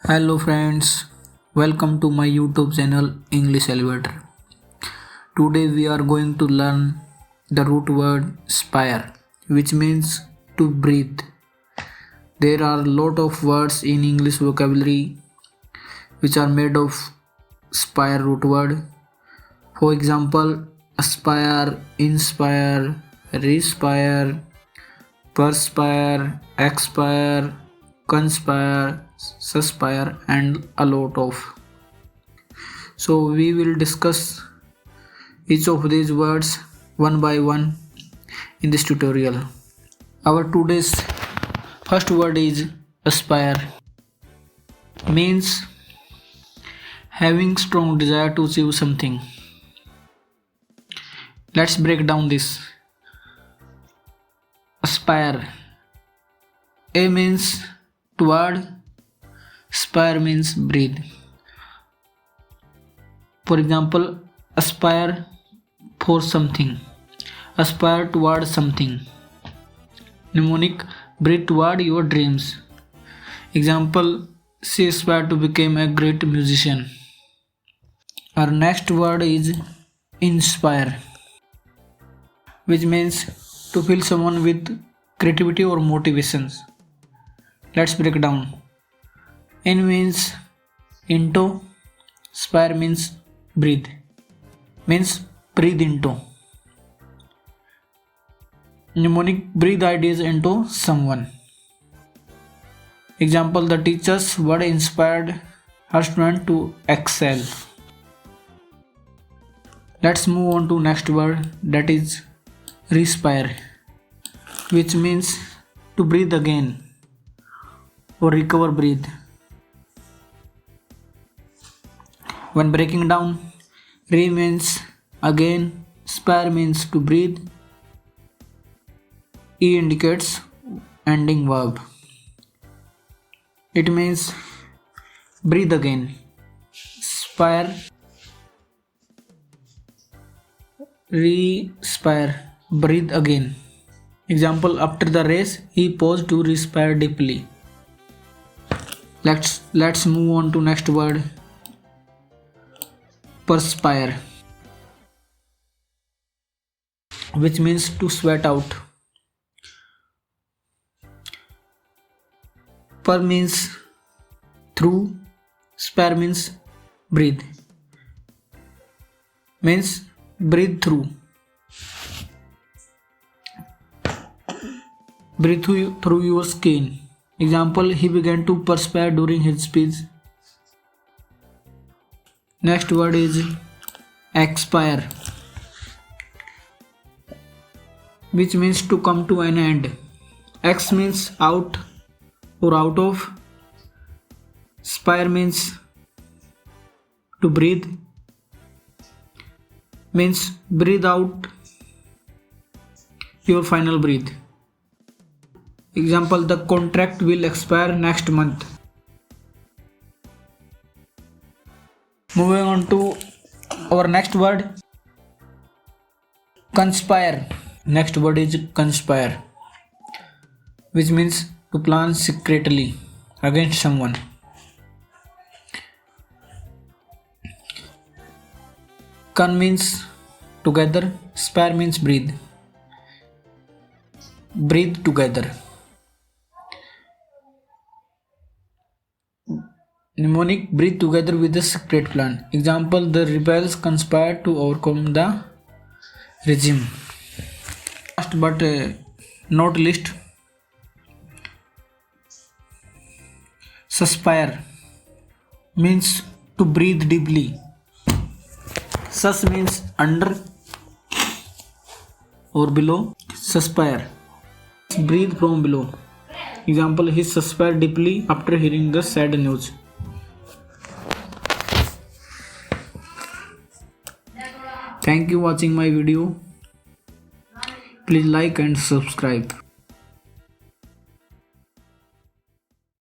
Hello friends, welcome to my YouTube channel English Elevator. Today we are going to learn the root word spire, which means to breathe. There are a lot of words in English vocabulary which are made of spire root word. For example, aspire, inspire, respire, perspire, expire, conspire, suspire, and a lot of. So we will discuss each of these words one by one in this tutorial. Our today's first word is aspire, means having strong desire to achieve something. Let's break down this. Aspire. A means toward, spire means breathe. For example, aspire for something, aspire toward something. Mnemonic, breathe toward your dreams. Example, she aspired to become a great musician. Our next word is inspire, which means to fill someone with creativity or motivations. Let's break down. In means into, spire means breathe, means breathe into. Mnemonic, breathe ideas into someone. Example, the teacher's word inspired her student to excel. Let's move on to next word, that is respire, which means to breathe again or recover breathe. When breaking down, re means again, spire means to breathe, e indicates ending verb. It means breathe again. Spire, respire, breathe again. Example, after the race, he paused to respire deeply. Let's move on to next word, perspire, which means to sweat out. Per means through, spire means breathe, means breathe through. Breathe through your skin. Example, he began to perspire during his speech. Next word is expire, which means to come to an end. Ex means out or out of. Spire means to breathe, means breathe out your final breath. Example, the contract will expire next month. Moving on to our next word, conspire. Next word is conspire, which means to plan secretly against someone. Con means together, spire means breathe. Breathe together. Mnemonic, breathe together with a secret plan. Example, the rebels conspired to overcome the regime. Last but not least, suspire, means to breathe deeply. Sus means under or below. Suspire, breathe from below. Example, he suspired deeply after hearing the sad news. Thank you for watching my video. Please like and subscribe.